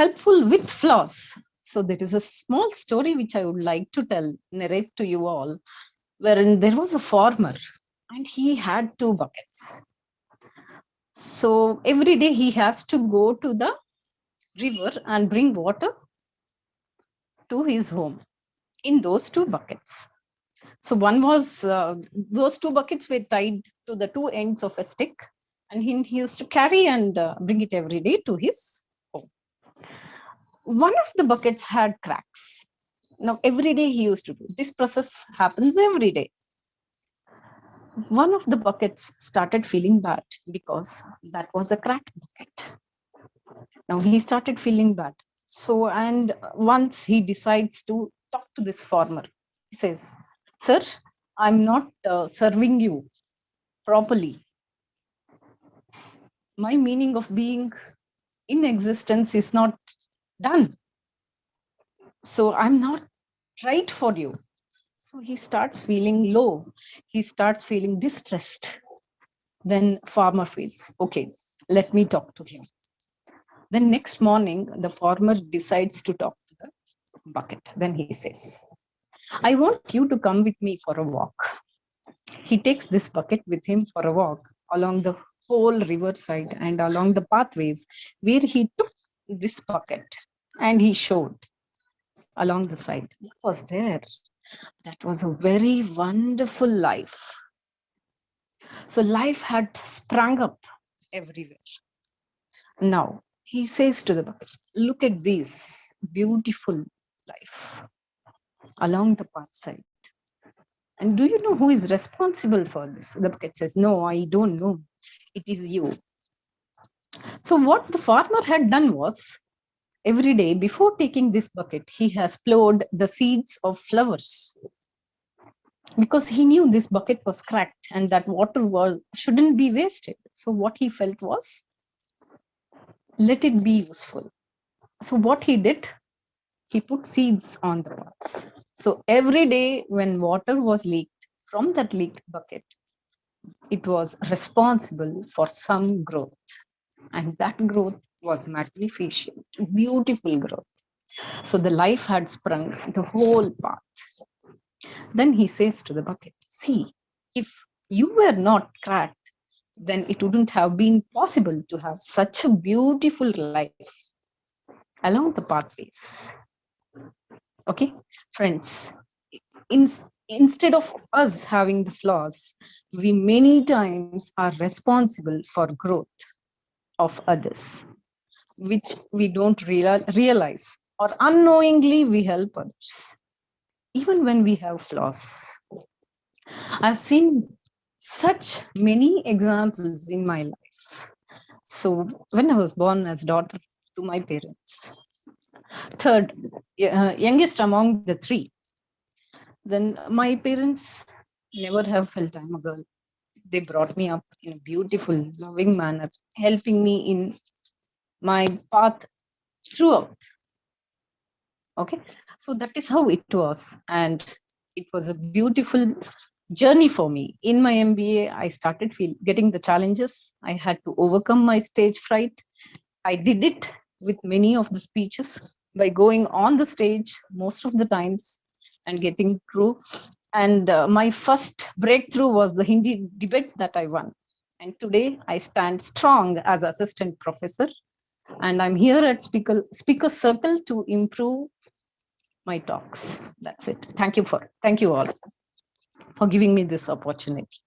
helpful with flaws. So there is a small story which I would like to narrate to you all, wherein there was a farmer and he had two buckets. So every day he has to go to the river and bring water to his home in those two buckets. So one was, those two buckets were tied to the two ends of a stick, and he used to carry and bring it every day to his home. One of the buckets had cracks. Now, every day he used to do this process happens every day. One of the buckets started feeling bad because that was a cracked bucket. Now he started feeling bad. So, and once he decides to talk to this farmer, he says, "Sir, I'm not serving you properly. My meaning of being in existence is not done. So I'm not right for you." So he starts feeling low. He starts feeling distressed. Then farmer feels, okay, let me talk to him. Then next morning, the farmer decides to talk to the bucket. Then he says, "I want you to come with me for a walk." He takes this bucket with him for a walk along the whole riverside and along the pathways where he took this bucket and he showed along the side. What was there? That was a very wonderful life. So life had sprung up everywhere. Now he says to the bucket, "Look at this beautiful life along the path side. And do you know who is responsible for this?" The bucket says, "No, I don't know. It is you." So what the farmer had done was, every day before taking this bucket, he has plowed the seeds of flowers, because he knew this bucket was cracked and that water shouldn't be wasted. So what he felt was, let it be useful. So what he did, he put seeds on the pots. So every day when water was leaked from that leaked bucket, it was responsible for some growth. And that growth was magnificent, beautiful growth. So the life had sprung the whole path. Then he says to the bucket, "See, if you were not cracked, then it wouldn't have been possible to have such a beautiful life along the pathways." Okay, friends, instead of us having the flaws, we many times are responsible for growth of others, which we don't realize, or unknowingly we help others, even when we have flaws. I've seen such many examples in my life. So, when I was born as daughter to my parents, third, youngest among the three, then my parents never have felt I'm a girl. They brought me up in a beautiful, loving manner, helping me in my path throughout. Okay, so that is how it was, and it was a beautiful journey for me. In my MBA, I started getting the challenges. I had to overcome my stage fright. I did it with many of the speeches by going on the stage most of the times and getting through. And my first breakthrough was the Hindi debate that I won. And today I stand strong as assistant professor, and I'm here at Speaker Circle to improve my talks. That's it. Thank you all for giving me this opportunity.